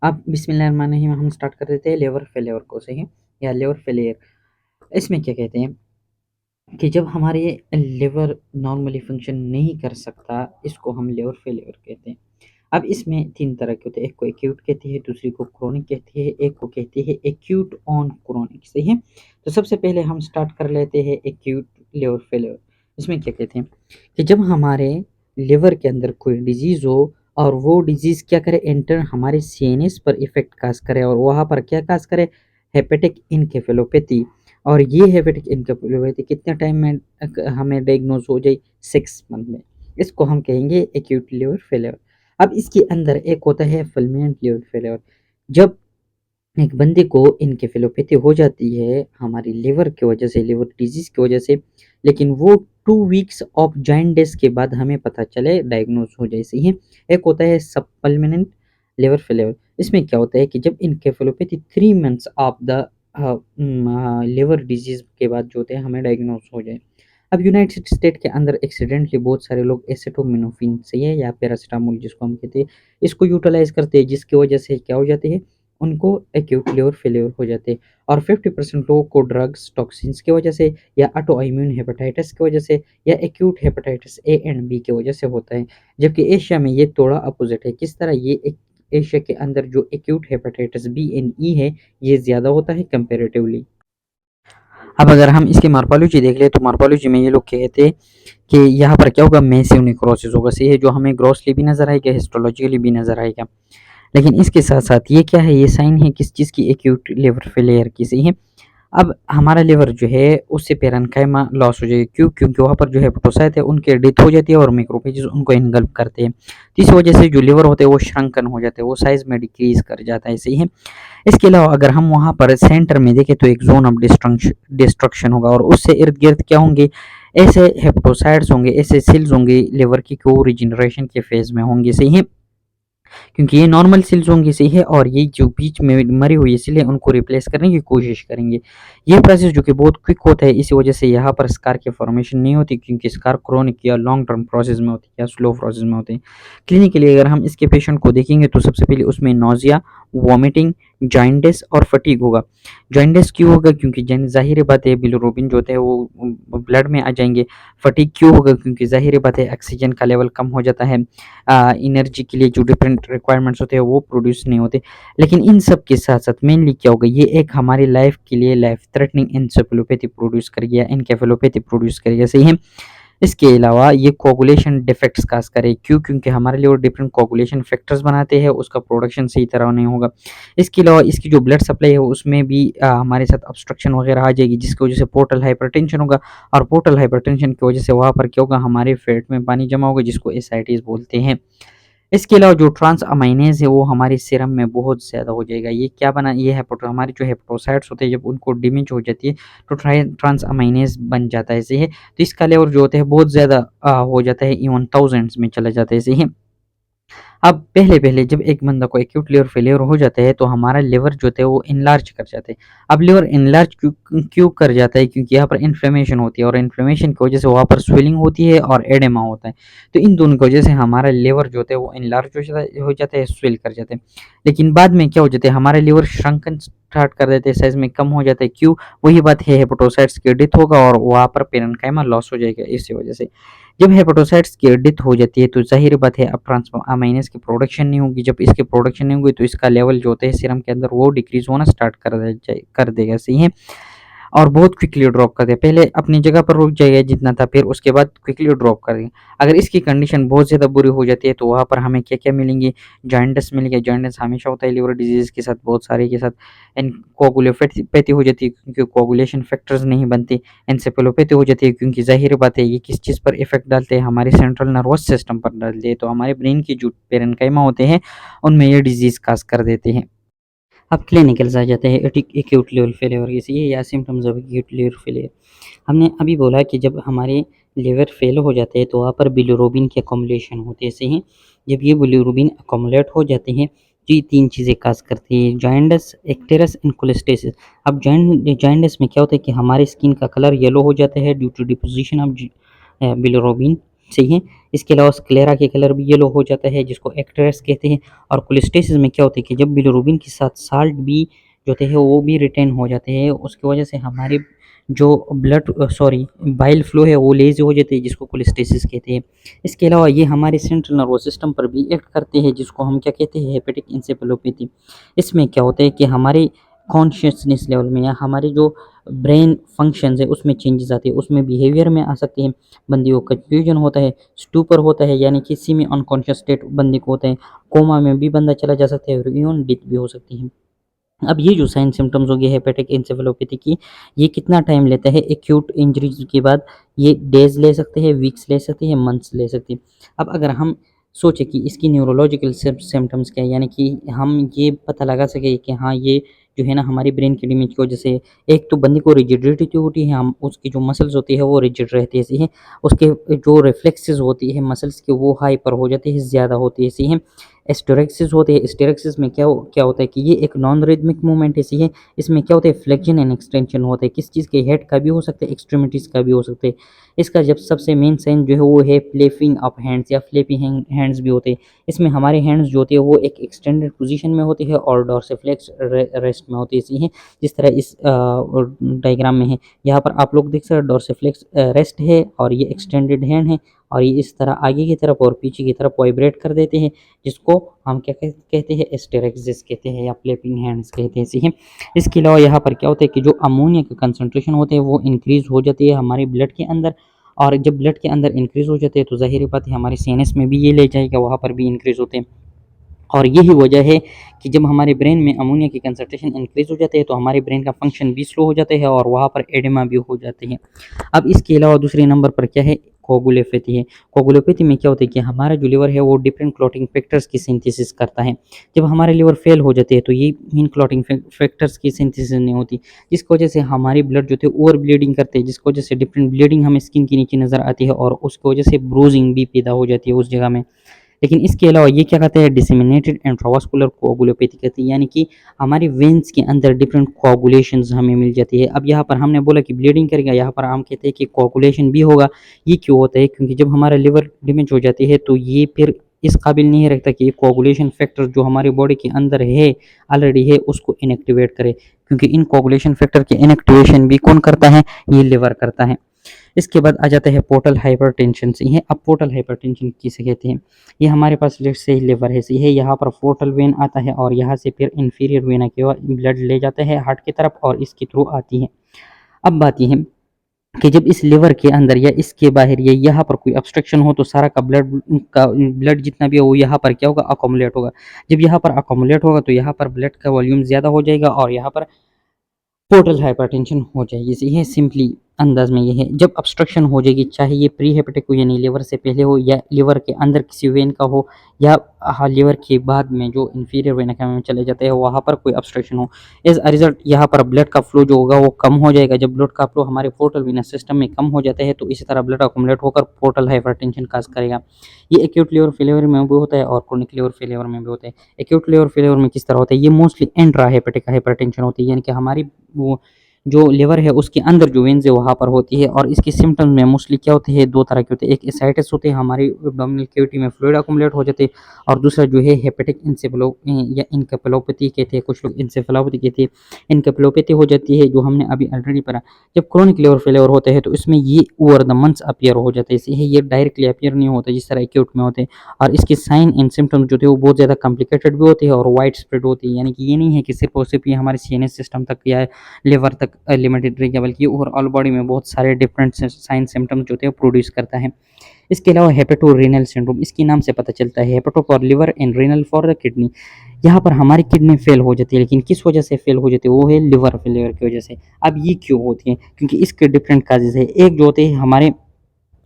अब बिस्मिल्लाहिर्रहमानिर्रहीम हम स्टार्ट कर देते हैं लिवर फेलियर को, सही है, या लिवर फेलियर। इसमें क्या कहते हैं कि जब हमारे लिवर नॉर्मली फंक्शन नहीं कर सकता, इसको हम लिवर फेलियर कहते हैं। अब इसमें 3 तरह के होते हैं, एक को एक्यूट कहती है, दूसरी को क्रोनिक कहती है, एक को कहती है एक्यूट ऑन क्रोनिक, सही है। तो सबसे पहले हम स्टार्ट कर लेते हैं एक्यूट लिवर फेलियर। इसमें क्या कहते हैं कि जब हमारे लिवर के अंदर कोई डिजीज़ हो और वो डिजीज़ क्या करे, एंटर हमारे सीएनएस पर इफ़ेक्ट काज़ करे और वहाँ पर क्या काज़ करे, हेपेटिक एन्केफेलोपैथी। और ये हेपेटिक एन्केफेलोपैथी कितने टाइम में हमें डायग्नोज़ हो जाए, 6 मंथ में। इसको हम कहेंगे एक्यूट लिवर फेलियर। अब इसके अंदर एक होता है फुलमिनेंट लिवर फेलियर। जब एक बंदे को एन्केफेलोपैथी हो जाती है हमारी लिवर की वजह से, लिवर डिजीज़ की वजह से, लेकिन वो 2 वीक्स ऑफ जॉन्डिस के बाद हमें पता चले, डायग्नोज़ हो जाए, सही है। एक होता है सबपल्मिनेंट लिवर फेलियर। इसमें क्या होता है कि जब एन्केफेलोपैथी 3 months of the liver disease के बाद जो होते हैं हमें डायग्नोज़ हो जाए। अब यूनाइटेड स्टेट के अंदर एक्सीडेंटली बहुत सारे लोग एसिटामिनोफेन, सही है, या पैरासिटामोल जिसको हम कहते हैं, इसको यूटिलाइज़ करते हैं, जिसकी वजह से क्या हो जाते हैं, उनको एक्यूट लिवर फेलियर हो जाते हैं। और 50% लोगों को ड्रग्स, टॉक्सिन्स की वजह से, या ऑटो इम्यून हेपेटाइटिस की वजह से, या acute hepatitis A and B की वजह से होता है। जबकि एशिया में ये थोड़ा अपोजिट है। किस तरह, ये एक एशिया के अंदर जो एक्यूट हेपेटाइटिस बी एंड ई है, ये ज़्यादा होता है कंपैरेटिवली। अब अगर हम इसकी मॉर्फोलॉजी देख लें, तो मॉर्फोलॉजी में ये लोग कहते हैं कि यहाँ पर क्या होगा, मैसिव नेक्रोसिस होगा, सही है, जो हमें ग्रॉसली भी नज़र आएगा, हिस्टोलॉजिकली भी नज़र आएगा। लेकिन इसके साथ-साथ ये क्या है, ये साइन है किस चीज़ की, एक्यूट लिवर फेलियर की, सही है। अब हमारा लिवर जो है उससे पैरेन्काइमा लॉस हो जाएगी, क्यों? क्योंकि वहाँ पर जो हेपेटोसाइट है उनकी डेथ हो जाती है और मैक्रोफेजेस उनको इनगल्फ करते हैं। तो इस वजह से जो लिवर होते हैं वो श्रंकन हो जाते हैं, वो साइज़ में डिक्रीज़ कर जाता है, सही है। इसके अलावा अगर हम वहाँ पर सेंटर में देखें तो एक ज़ोन ऑफ डिस्ट्रक्शन होगा और उससे इर्द-गिर्द क्या होंगे, ऐसे हेपेटोसाइट्स होंगे, ऐसे सेल्स होंगे लिवर की, कि वो रिजेनरेशन के फेज़ में होंगे, सही है। क्योंकि ये नॉर्मल सेल्स होंगी, सही है, और ये जो बीच में मरी हुई सेल है उनको रिप्लेस करने की कोशिश करेंगे। ये प्रोसेस जो कि बहुत क्विक होता है, इसी वजह से यहाँ पर स्कार की फॉर्मेशन नहीं होती, क्योंकि स्कार क्रोनिक या लॉन्ग टर्म प्रोसेस में होती है या स्लो प्रोसेस में होते हैं। क्लिनिकली अगर हम इसके पेशेंट को देखेंगे तो सबसे पहले उसमें नोज़िया, वॉमिटिंग, जॉन्डिस और फटीग होगा। जॉन्डिस क्यों होगा? क्योंकि ज़ाहिर बात है बिलिरुबिन जो होता है वो ब्लड में आ जाएंगे। फटीग क्यों होगा? क्योंकि ज़ाहिर बात है ऑक्सीजन का लेवल कम हो जाता है, एनर्जी के लिए जो डिफरेंट रिक्वायरमेंट्स होते हैं वो प्रोड्यूस नहीं होते। लेकिन इन सब के साथ-साथ मेनली क्या होगा, ये एक हमारी लाइफ के लिए लाइफ थ्रेटनिंग एन्सेफेलोपैथी प्रोड्यूस करेगी या एन्केफेलोपैथी प्रोड्यूस करेगा, सही है। इसके अलावा ये कोगुलेशन डिफेक्ट्स काज़ करे, क्यों? क्योंकि हमारे लिए वो डिफरेंट कोगुलेशन फैक्टर्स बनाते हैं, उसका प्रोडक्शन सही तरह नहीं होगा। इसके अलावा इसकी जो ब्लड सप्लाई है उसमें भी हमारे साथ ऑब्स्ट्रक्शन वगैरह आ जाएगी, जिसकी वजह से पोर्टल हाइपरटेंशन होगा, और पोर्टल हाइपरटेंशन की वजह से वहाँ पर क्या होगा, हमारे फेट में पानी जमा होगा, जिसको एसाइटिस बोलते हैं। इसके अलावा जो ट्रांस अमाइनेज़ है वो हमारे सीरम में बहुत ज़्यादा हो जाएगा। ये क्या बना, ये हेपेटो हमारे जो हेपेटोसाइट्स होते हैं जब उनको डैमेज हो जाती है तो ट्रांस अमाइनेज़ बन जाता है, सही है। तो इसका लेवल जो होता है बहुत ज़्यादा हो जाता है, इवन थाउज़ेंड्स में चला जाता है, सही है। अब पहले-पहले जब एक बंदा को एक्यूट लिवर फेलियर हो जाता है तो हमारा लिवर जो होता है वो एनलार्ज कर जाता है। अब लिवर एनलार्ज क्यों क्यों कर जाता है? क्योंकि यहाँ पर इन्फ्लेमेशन होती है और इन्फ्लेमेशन की वजह से वहाँ पर स्वेलिंग होती है और एडेमा होता है। तो इन दोनों की वजह से हमारा लिवर जो होता है वो एनलार्ज हो जाता है, स्वेल कर जाते हैं। लेकिन बाद में क्या हो जाता है, हमारा लिवर श्रंकन स्टार्ट कर देते हैं, साइज़ में कम हो जाता है, क्यों? वही बात है, हेपेटोसाइट्स की डेथ होगा और वहाँ पर पेरेन्काइमा लॉस हो जाएगा इसी वजह से। जब हेपेटोसाइट्स की डेथ हो जाती है तो ज़ाहिर बात है अब ट्रांसअमाइनेज़ की प्रोडक्शन नहीं होगी। जब इसकी प्रोडक्शन नहीं होगी तो इसका लेवल जो होता है सीरम के अंदर वो डिक्रीज़ होना स्टार्ट कर देगा, सही है। और बहुत क्विकली ड्रॉप कर देगा। पहले अपनी जगह पर रुक जाएगा जितना था, फिर उसके बाद क्विकली ड्रॉप कर देगा। अगर इसकी कंडीशन बहुत ज़्यादा बुरी हो जाती है तो वहाँ पर हमें क्या-क्या मिलेंगे, जॉन्डिस मिलेंगे। जॉन्डिस हमेशा होता है लिवर डिजीज़ के साथ, बहुत सारे के साथ। एंड कोगुलोपैथी हो जाती है क्योंकि कोगुलेशन फैक्टर्स नहीं बनते। एन्सेफेलोपैथी हो जाती है क्योंकि ज़ाहिर बात है ये किस चीज़ पर इफ़ेक्ट डालते हैं, हमारे सेंट्रल नर्वस सिस्टम पर डालते हैं। तो हमारे ब्रेन की जो पेरेन्काइमा होते हैं उनमें ये डिज़ीज़ काज़ कर देते हैं। अब क्लिनिकल्स आ जाते हैं एक्यूट लिवर फेलियर के, सही है, या symptoms of acute liver failure. हमने अभी बोला कि जब हमारे लिवर फेल हो जाते हैं तो वहाँ पर बिलिरुबिन की अकोमोलेशन होती है, सही है। जब ये बिलिरुबिन अकोमोलेट हो जाते हैं तो ये 3 चीज़ें काज़ करती है, जॉन्डिस, इक्टेरस एंड कोलेस्टेसिस। अब जॉन्डिस में क्या होता है कि हमारे स्किन का कलर येलो हो जाता है due to deposition of bilirubin, सही है। इसके अलावा स्क्लेरा के कलर भी येलो हो जाता है जिसको एक्ट्रेस कहते हैं। और कोलेस्टेसिस में क्या होता है कि जब बिलिरुबिन के साथ साल्ट भी जो होते हैं वो भी रिटेन हो जाते हैं, उसकी वजह से हमारे जो ब्लड सॉरी बाइल फ्लो है वो लेज़ी हो जाती है जिसको कोलेस्टेसिस कहते हैं। इसके अलावा ये हमारे सेंट्रल नर्वस सिस्टम पर भी एक्ट करते हैं जिसको हम क्या कहते हैं, हेपेटिक इंसेफेलोपैथी। इसमें क्या होता है कि हमारे कॉन्शियसनेस लेवल में या हमारे जो ब्रेन फंक्शंस है उसमें चेंजेस आते हैं, उसमें बिहेवियर में आ सकते हैं, बंदे को कंफ्यूजन होता है, स्टूपर होता है यानी कि सेमी अनकॉन्शियस स्टेट बंदे को होता है, कोमा में भी बंदा चला जा सकता है और इवन डेथ भी हो सकती है। अब ये जो साइन सिम्टम्स हो गए हेपेटिक एन्सेफेलोपैथी की, ये कितना टाइम लेता है एक्यूट इंजरीज के बाद? ये डेज ले सकते हैं, वीक्स ले सकते हैं, मंथ्स ले सकते हैं। अब अगर हम सोचें कि इसकी न्यूरोलॉजिकल सिम्टम्स क्या है, यानी कि हम ये पता लगा सके कि हाँ ये जो है ना हमारी ब्रेन की डैमेज की वजह से एक तो बंदे को रिजिडिटी होती है, हम उसकी जो मसल्स होती है वो रिजिड रहती है, सही है। उसके जो रिफ्लेक्सेस होती है मसल्स की वो हाइपर हो जाती है, ज़्यादा होती है, सही है। एस्टेरेक्सिस होते हैं, एस्टेरेक्सिस में क्या होता है कि ये एक नॉन रिदमिक मूवमेंट ऐसी है, इसमें क्या होता है फ्लेक्शन एंड एक्सटेंशन होता है, किस चीज़ के, हेड का भी हो सकता है, एक्सट्रीमिटीज़ का भी हो सकता है। इसका जब सबसे मेन साइन जो है वो है फ्लैपिंग ऑफ हैंड्स या फ्लैपी हैंड्स भी होते हैं। इसमें हमारे हैंड्स जो होते हैं वो एक एक्सटेंडेड पोजीशन में होती है और डोर्सिफ्लेक्स रेस्ट में होती है, इसी है जिस तरह इस डायग्राम में है। यहाँ पर आप लोग देख सकते हैं डोर्सिफ्लेक्स रेस्ट है और ये एक्सटेंडेड हैंड है और ये इस तरह आगे की तरफ और पीछे की तरफ वाइब्रेट कर देते हैं, जिसको हम क्या कहते हैं, एस्टेरेक्सिस कहते हैं या फ्लैपिंग हैंड्स कहते हैं, सही है। इसके अलावा यहाँ पर क्या होता है कि जो अमोनिया का कंसंट्रेशन होते हैं वो इंक्रीज हो जाती है हमारे ब्लड के अंदर, और जब ब्लड के अंदर इंक्रीज हो जाते हैं तो ज़ाहिर बात है हमारे सीएनएस में भी ये ले जाएगा, वहाँ पर भी इंक्रीज होते हैं। और यही वजह है कि जब हमारे ब्रेन में अमोनिया की कंसंट्रेशन इंक्रीज हो जाते हैं तो हमारे ब्रेन का फंक्शन भी स्लो हो जाता है और वहाँ पर एडेमा भी हो जाते हैं। अब इसके अलावा दूसरे नंबर पर क्या है, कोगुलोपैथी है। कोगुलोपैथी में क्या होता है कि हमारा जो लिवर है वो डिफरेंट क्लॉटिंग फैक्टर्स की सिंथेसिस करता है। जब हमारे लिवर फेल हो जाते हैं तो ये इन क्लॉटिंग फैक्टर्स की सिंथेसिस नहीं होती, जिसकी वजह से हमारी ब्लड जो थे ओवर ब्लीडिंग करते हैं, जिसकी वजह से डिफरेंट ब्लीडिंग हमें स्किन के नीचे नज़र आती है और उसकी वजह से ब्रूजिंग भी पैदा हो जाती है उस जगह में। लेकिन इसके अलावा ये क्या कहते हैं, डिसेमिनेटेड इंट्रावास्कुलर कोगुलोपैथी कहते हैं, यानी कि हमारी वेन्स के अंदर डिफरेंट कोगुलेशंस हमें मिल जाती है। अब यहाँ पर हमने बोला कि ब्लीडिंग करेगा, यहाँ पर हम कहते हैं कि कोगुलेशन भी होगा। ये क्यों होता है? क्योंकि जब हमारा लिवर डैमेज हो जाती है तो ये फिर इस काबिल नहीं रखता कि ये कोगुलेशन फैक्टर जो हमारी बॉडी के अंदर है ऑलरेडी है उसको इनएक्टिवेट करे, क्योंकि इन कोगुलेशन फैक्टर के इनएक्टिवेशन भी कौन करता है? ये लिवर करता है। इसके बाद आ जाता है पोर्टल हाइपरटेंशन से। ये अब पोर्टल हाइपरटेंशन किसे कहते हैं? ये हमारे पास लेट से लिवर है, सही है, यहाँ पर पोर्टल वेन आता है और यहाँ से फिर इंफीरियर वेना की ओर ब्लड ले जाता है हार्ट की तरफ और इसके थ्रू आती है। अब बात यह है कि जब इस लिवर के अंदर या इसके बाहर या यहाँ पर कोई ऑब्स्ट्रक्शन हो तो सारा का ब्लड जितना भी है वो यहाँ पर क्या होगा, अकोमुलेट होगा। जब यहाँ पर अकोमुलेट होगा तो यहाँ पर ब्लड का वॉल्यूम ज़्यादा हो जाएगा और यहाँ पर पोर्टल हाइपरटेंशन हो जाएगी। ये सिंपली अंदाज में ये है, जब ऑब्स्ट्रक्शन हो जाएगी, चाहे ये प्री हेपेटिक हो यानी लिवर से पहले हो या लिवर के अंदर किसी वेन का हो या लिवर के बाद में जो इंफीरियर वेना में चले जाते हैं वहाँ पर कोई ऑब्स्ट्रक्शन हो, एज अ रिजल्ट यहाँ पर ब्लड का फ्लो जो होगा वो कम हो जाएगा। जब ब्लड का फ्लो हमारे पोर्टल वेनस सिस्टम में कम हो जाता है तो इसी तरह ब्लड अकोमुलेट होकर पोर्टल हाइपरटेंशन काज करेगा। ये एक्यूट लिवर फेलियर में भी होता है और क्रोनिक लिवर फेलियर में भी होता है। एक्यूट लिवर फेलियर में किस तरह होता है? ये मोस्टली इंट्रा हेपेटिक हाइपरटेंशन होती है, यानी कि हमारी वो जो लिवर है उसके अंदर जो वेन्स है वहाँ पर होती है। और इसके सिम्टम्स में मोस्टली क्या होते हैं, दो तरह के होते हैं। एक एसाइटिस होते हैं, हमारी एब्डोमिनल कैविटी में फ्लूइड अकुमुलेट हो जाते हैं, और दूसरा जो है हेपेटिक या इनकेफेलोपैथी कहते हैं, कुछ लोग इंसेफेलोपैथी कहते हैं। इनकेफेलोपैथी हो जाती है जो हमने अभी ऑलरेडी पढ़ा। जब क्रोनिक लिवर फेलियर होता है तो इसमें ये ओवर द मंथ्स अपीयर हो जाता है, इसलिए ये डायरेक्टली अपीयर नहीं होता जिस तरह एक्यूट में होते हैं। और इसके साइन एंड सिम्टम्स जो थे वो बहुत ज़्यादा कॉम्प्लिकेटेड भी होते हैं और वाइड स्प्रेड होती है, यानी कि ये नहीं है कि सिर्फ और सिर्फ ये हमारे सीएनएस सिस्टम तक या लिवर तक लिमिटेड रहेगा, बल्कि ओवरऑल बॉडी में बहुत सारे डिफरेंट साइन सिम्टम्स जो थे वो प्रोड्यूस करता है। इसके अलावा हेपेटोरेनल सिंड्रोम, इसके नाम से पता चलता है, hepato for liver and renal for the kidney. यहाँ पर हमारी किडनी फेल हो जाती है, लेकिन किस वजह से फेल हो जाती है? वो है लिवर फेलियर की वजह से। अब ये क्यों होती है? क्योंकि इसके डिफरेंट काजेज है। एक जो होते हैं हमारे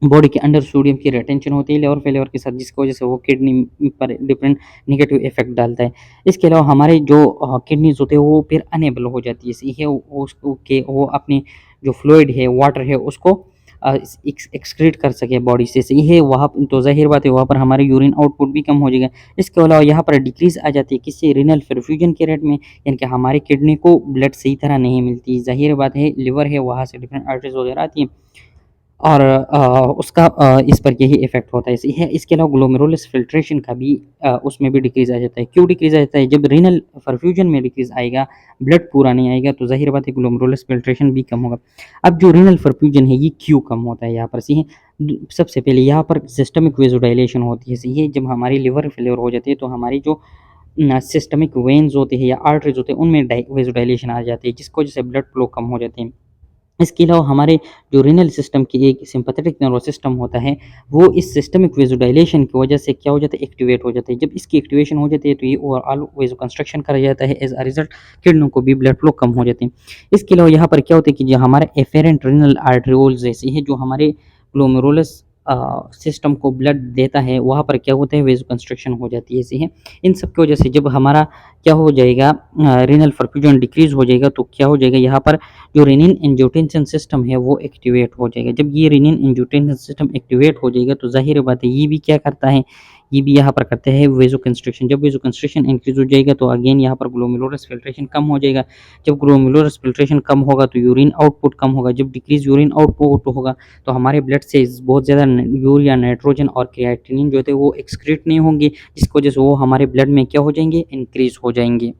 बॉडी के अंडर सोडियम की रिटेंशन होती है लिवर फेलियर के साथ, जिसकी वजह से वो किडनी पर डिफरेंट नेगेटिव इफेक्ट डालता है। इसके अलावा हमारे जो किडनीज होते हैं वो फिर अनेबल हो जाती है, इसलिए उसको के वो अपनी जो फ्लूइड है, वाटर है, उसको एक्सक्रीट कर सके बॉडी से, सही है। वहाँ तो जाहिर बात है वहाँ पर हमारे यूरिन आउटपुट भी कम हो जाएगा। इसके अलावा यहाँ पर डिक्रीज आ जाती है किससे? रीनल परफ्यूजन के रेट में, यानी कि हमारी किडनी को ब्लड सही तरह नहीं मिलती। जाहिर बात है लिवर है वहाँ से डिफरेंट आर्टरीज वगैरह आती हैं। और उसका इस पर यही इफ़ेक्ट होता है। इसके अलावा ग्लोमेरुलस फ़िल्ट्रेशन का भी उसमें भी डिक्रीज़ आ जाता है। क्यों डिक्रीज़ आ जाता है? जब रीनल परफ्यूजन में डिक्रीज़ आएगा, ब्लड पूरा नहीं आएगा, तो ज़ाहिर बात है ग्लोमेरुलस फ़िल्ट्रेशन भी कम होगा। अब जो रीनल परफ्यूजन है ये क्यों कम होता है यहाँ पर? सही है, सबसे पहले यहाँ पर सिस्टमिक वेज़ोडाइलेशन होती है। सही है, जब हमारी लिवर फेल्योर हो जाती है तो हमारी जो सिस्टमिक वेन्स होते हैं या आर्टरीज़ होते हैं उनमें वेज़ोडाइलेशन आ जाती है, जिसकी वजह से ब्लड फ्लो कम हो जाते हैं। इसके अलावा हमारे जो रीनल सिस्टम की एक सिम्पैथेटिक नर्वस सिस्टम होता है, वो इस सिस्टमिक वेज़ोडाइलेशन की वजह से क्या हो जाता है, एक्टिवेट हो जाता है। जब इसकी एक्टिवेशन हो जाती है तो ये ओवरऑल वेज़ोकंस्ट्रक्शन करा जाता है, एज़ अ रिज़ल्ट किडनियों को भी ब्लड फ्लो कम हो जाते हैं। इसके अलावा यहाँ पर क्या होता है कि जो हमारे एफेरेंट रीनल आर्टरियोल्स जैसे हैं, जो हमारे ग्लोमेरुलस सिस्टम को ब्लड देता है, वहाँ पर क्या होता है, वेज़ोकंस्ट्रक्शन हो जाती है। ऐसे है, इन सब की वजह से जब हमारा क्या हो जाएगा, रीनल परफ्यूजन डिक्रीज़ हो जाएगा, तो क्या हो जाएगा, यहाँ पर जो रेनिन एंजियोटेंसिन सिस्टम है वो एक्टिवेट हो जाएगा। जब ये रेनिन एंजियोटेंसिन सिस्टम एक्टिवेट हो जाएगा तो ज़ाहिर बात है ये भी क्या करता है, ये भी यहाँ पर करते हैं वेज़ोकंस्ट्रिक्शन। जब वेज़ोकंस्ट्रिक्शन इंक्रीज़ हो जाएगा तो अगेन यहाँ पर ग्लोमेरुलस फ़िल्ट्रेशन कम हो जाएगा। जब ग्लोमेरुलस फ़िल्ट्रेशन कम होगा तो यूरिन आउटपुट कम होगा। जब डिक्रीज़ यूरिन आउटपुट होगा तो हमारे ब्लड से बहुत ज़्यादा यूरिया, नाइट्रोजन और क्रिएटिनिन जो थे वो एक्सक्रीट नहीं होंगे, जिसकी वजह से वो हमारे ब्लड में क्या हो जाएंगे, इंक्रीज़ हो जाएंगे।